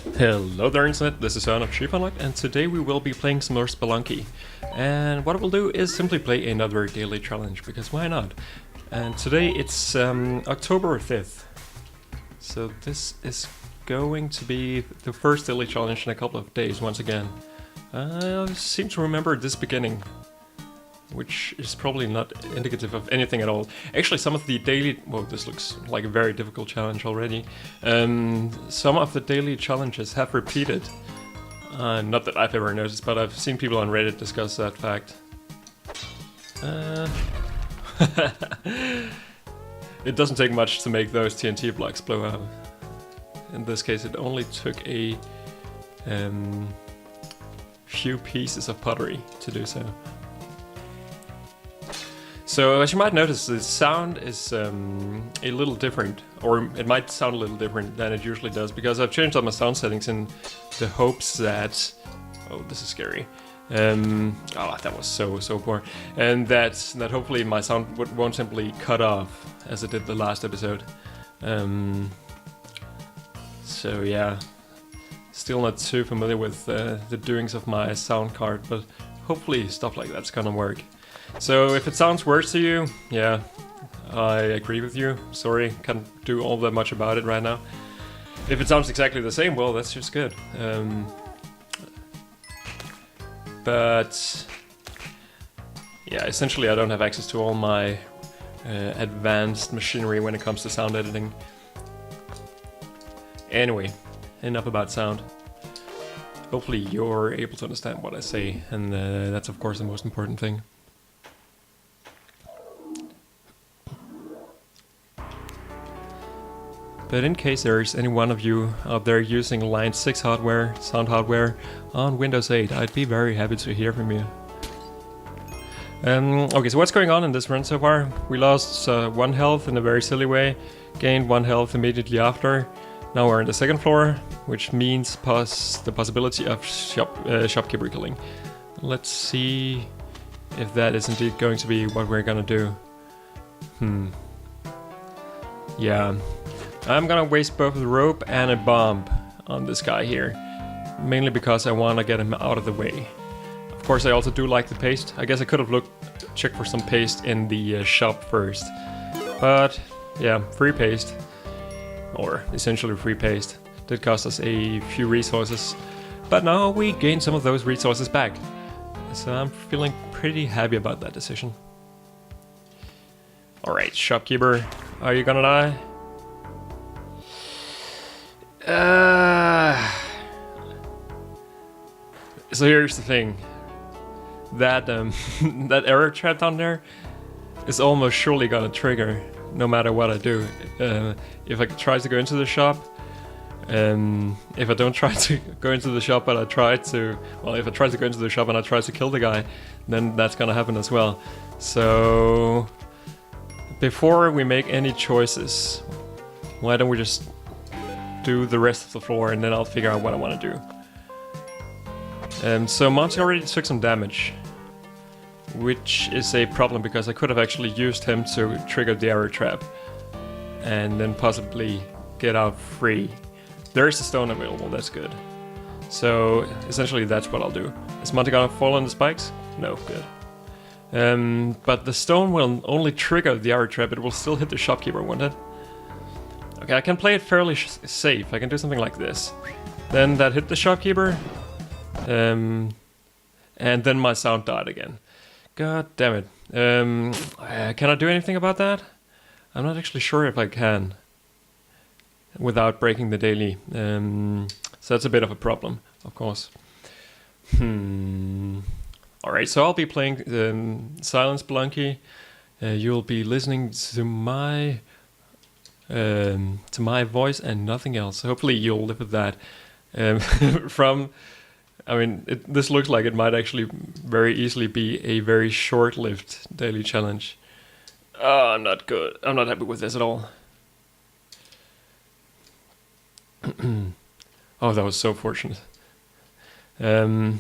Hello there internet, this is Son of Sheep Unlocked, and today we will be playing some more Spelunky. And what I will do is simply play another daily challenge, because why not? And today it's October 5th. So this is going to be the first daily challenge in a couple of days once again. I seem to remember this beginning, which is probably not indicative of anything at all. Actually, some of the daily... Whoa, this looks like a very difficult challenge already. Some of the daily challenges have repeated. Not that I've ever noticed, but I've seen people on Reddit discuss that fact. It doesn't take much to make those TNT blocks blow up. In this case, it only took a few pieces of pottery to do so. So, as you might notice, the sound is a little different, or it might sound a little different than it usually does, because I've changed up my sound settings in the hopes that... Oh, this is scary. Oh, that was so poor. And that hopefully my sound won't simply cut off, as it did the last episode. So yeah, still not too familiar with the doings of my sound card, but hopefully stuff like that's gonna work. So if it sounds worse to you, yeah, I agree with you. Sorry, can't do all that much about it right now. If it sounds exactly the same, well, that's just good. But yeah, essentially I don't have access to all my advanced machinery when it comes to sound editing. Anyway, enough about sound. Hopefully you're able to understand what I say, and that's of course the most important thing. But in case there's any one of you out there using Line 6 hardware, sound hardware, on Windows 8, I'd be very happy to hear from you. Okay, so what's going on in this run so far? We lost 1 health in a very silly way, gained 1 health immediately after. Now we're on the 2nd floor, which means the possibility of shopkeeper killing. Let's see if that is indeed going to be what we're gonna do. Yeah. I'm gonna waste both the rope and a bomb on this guy here, mainly because I want to get him out of the way. Of course, I also do like the paste. I guess I could have checked for some paste in the shop first, but yeah, free paste, or essentially free paste, did cost us a few resources, but now we gain some of those resources back, so I'm feeling pretty happy about that decision. Alright, shopkeeper, are you gonna die? So here's the thing, that that error trap down there is almost surely gonna trigger no matter what I do. If I try to go into the shop, if I don't try to go into the shop but I try to, well, if I try to go into the shop and I try to kill the guy, then that's gonna happen as well. So before we make any choices, why don't we just do the rest of the floor and then I'll figure out what I want to do. So Monty already took some damage, which is a problem because I could have actually used him to trigger the arrow trap and then possibly get out free. There is a stone available, that's good. So essentially that's what I'll do. Is Monty gonna fall on the spikes? No, good. But the stone will only trigger the arrow trap, it will still hit the shopkeeper, won't it? Okay, I can play it fairly safe. I can do something like this. Then that hit the shopkeeper. And then my sound died again. God damn it. Can I do anything about that? I'm not actually sure if I can. Without breaking the daily. So that's a bit of a problem, of course. Alright, so I'll be playing Silence Spelunky. You'll be listening to my voice and nothing else. Hopefully you'll live with that. I mean, this looks like it might actually very easily be a very short-lived daily challenge. Oh, I'm not good. I'm not happy with this at all. Oh, that was so fortunate. I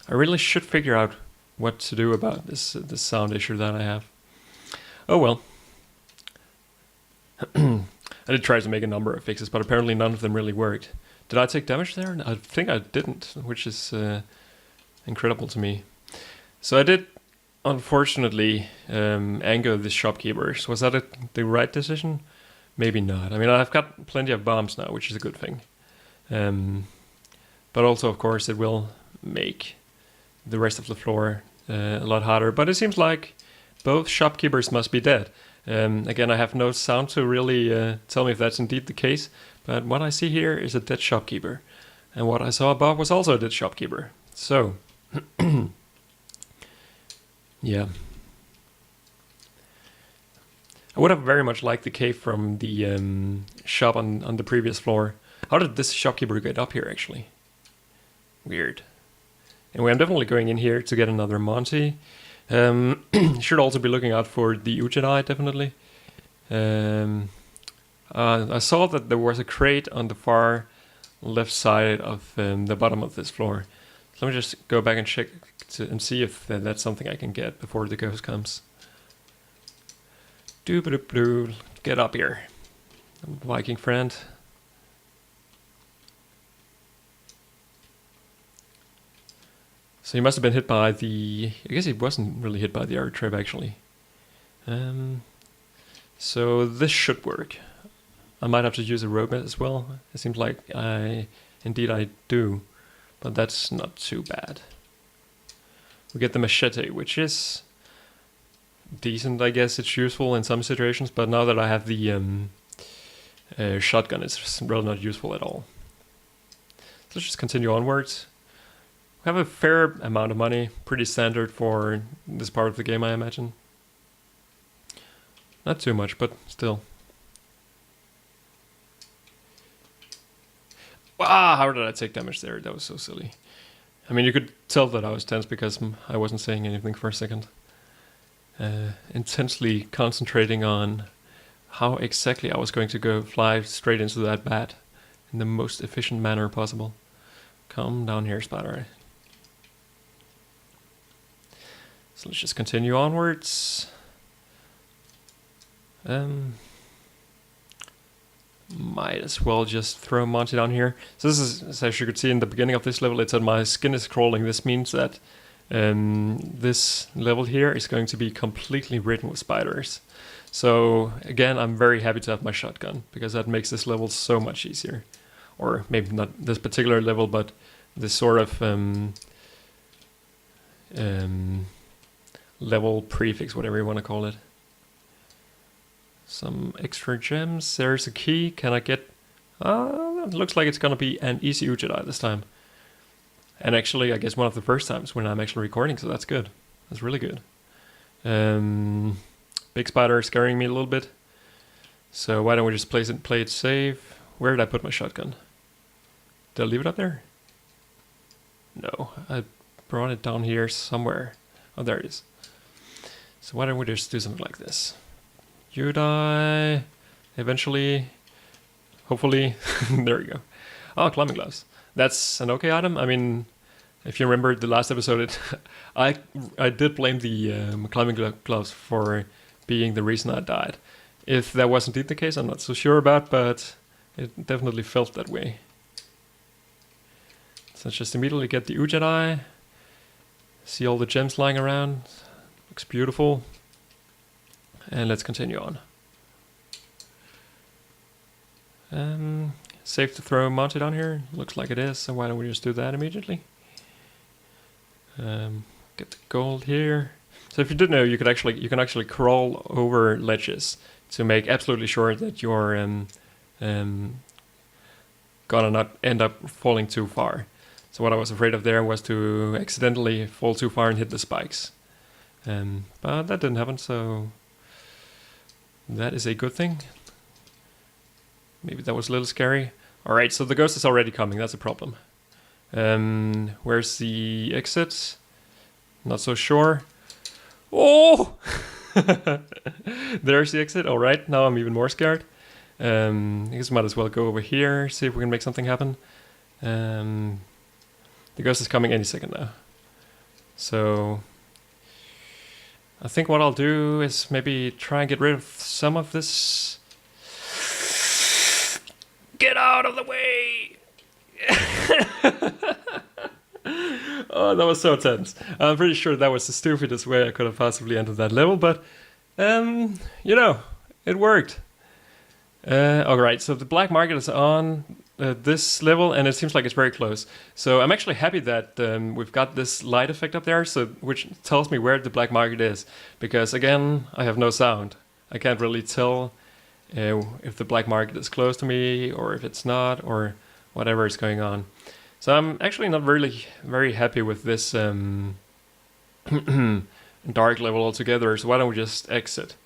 really should figure out what to do about this sound issue that I have. Oh well. I did try to make a number of fixes, but apparently none of them really worked. Did I take damage there? I think I didn't, which is incredible to me. So I did, unfortunately, anger the shopkeepers. Was that the right decision? Maybe not. I mean, I've got plenty of bombs now, which is a good thing. But also, of course, it will make the rest of the floor a lot harder. But it seems like both shopkeepers must be dead. Again, I have no sound to really tell me if that's indeed the case. But what I see here is a dead shopkeeper. And what I saw above was also a dead shopkeeper. So, yeah. I would have very much liked the cave from the shop on the previous floor. How did this shopkeeper get up here, actually? Weird. Anyway, I'm definitely going in here to get another Monty. Should also be looking out for the Ujedi, definitely. I saw that there was a crate on the far left side of the bottom of this floor. So let me just go back and check and see if that's something I can get before the ghost comes. Doo-ba-doo-ba-doo. Get up here, Viking friend. So he must have been hit by the... I guess he wasn't really hit by the arrow trap, actually. So this should work. I might have to use a robot as well. It seems like indeed I do. But that's not too bad. We get the machete, which is decent, I guess. It's useful in some situations, but now that I have the shotgun, it's really not useful at all. So let's just continue onwards. We have a fair amount of money, pretty standard for this part of the game, I imagine. Not too much, but still. Ah, how did I take damage there? That was so silly. I mean, you could tell that I was tense because I wasn't saying anything for a second. Intensely concentrating on how exactly I was going to fly straight into that bat in the most efficient manner possible. Come down here, Spider. So let's just continue onwards. Might as well just throw Monty down here. So this is, as you could see in the beginning of this level, it said my skin is crawling. This means that this level here is going to be completely ridden with spiders. So again, I'm very happy to have my shotgun, because that makes this level so much easier. Or maybe not this particular level, but this sort of level prefix, whatever you want to call it. Some extra gems. There's a key. Can I get... it looks like it's going to be an easy Ujedi this time. And actually, I guess one of the first times when I'm actually recording, so that's good. That's really good. Big spider scaring me a little bit. So why don't we just play it safe? Where did I put my shotgun? Did I leave it up there? No, I brought it down here somewhere. Oh, there it is. So why don't we just do something like this? You die eventually, hopefully. There we go. Oh, climbing gloves. That's an okay item. I mean, if you remember the last episode, I did blame the climbing gloves for being the reason I died. If that was indeed the case, I'm not so sure about, but it definitely felt that way. So let's just immediately get the Ujedi. See all the gems lying around. Looks beautiful. And let's continue on. Safe to throw Monty down here? Looks like it is, so why don't we just do that immediately? Get the gold here. So if you didn't know, you can actually crawl over ledges to make absolutely sure that you're gonna not end up falling too far. So what I was afraid of there was to accidentally fall too far and hit the spikes. But that didn't happen, so that is a good thing. Maybe that was a little scary. Alright, so the ghost is already coming, that's a problem. Where's the exit? Not so sure. Oh! There's the exit, alright, now I'm even more scared. I guess we might as well go over here, see if we can make something happen. The ghost is coming any second now. So I think what I'll do is maybe try and get rid of some of this. Get out of the way! Oh, that was so tense. I'm pretty sure that was the stupidest way I could have possibly entered that level, but you know, it worked. Alright, so the black market is on this level, and it seems like it's very close. So I'm actually happy that we've got this light effect up there, so which tells me where the black market is. Because again, I have no sound. I can't really tell if the black market is close to me, or if it's not, or whatever is going on. So I'm actually not really very happy with this dark level altogether, so why don't we just exit?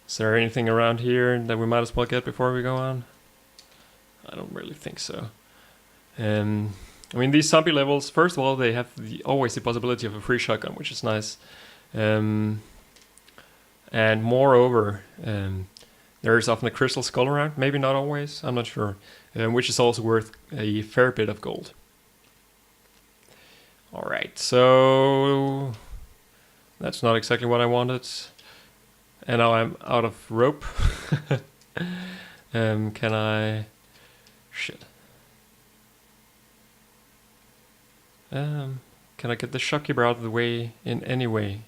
Is there anything around here that we might as well get before we go on? I don't really think so. I mean, these zombie levels, first of all, they have always the possibility of a free shotgun, which is nice. And moreover, there is often a crystal skull around, maybe not always, I'm not sure, which is also worth a fair bit of gold. Alright, so that's not exactly what I wanted. And now I'm out of rope. Can I... Shit. Can I get the shopkeeper out of the way in any way?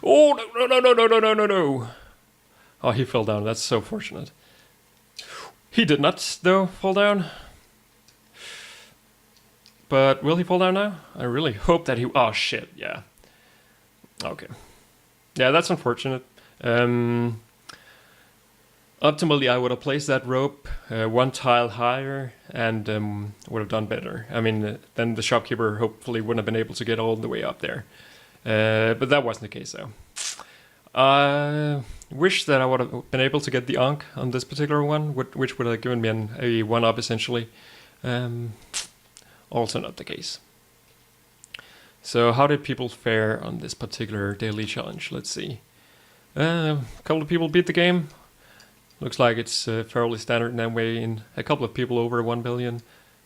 Oh, no. Oh, he fell down. That's so fortunate. He did not, though, fall down. But will he fall down now? I really hope that he... Oh, shit, yeah. Okay. Yeah, that's unfortunate. Optimally, I would have placed that rope one tile higher and would have done better. I mean, then the shopkeeper hopefully wouldn't have been able to get all the way up there. But that wasn't the case, though. I wish that I would have been able to get the Ankh on this particular one, which would have given me a 1-up essentially. Also not the case. So how did people fare on this particular daily challenge? Let's see. A couple of people beat the game. Looks like it's fairly standard in that way. In a couple of people over 1 billion.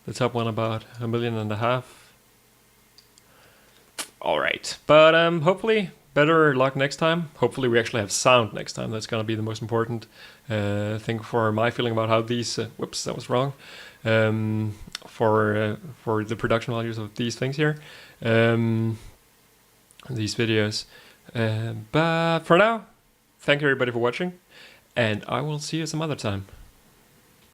The top one about 1.5 million. Alright, but hopefully better luck next time. Hopefully we actually have sound next time. That's gonna be the most important thing for my feeling about how these... whoops, that was wrong. For the production values of these things here. These videos. But for now, thank you everybody for watching. And I will see you some other time.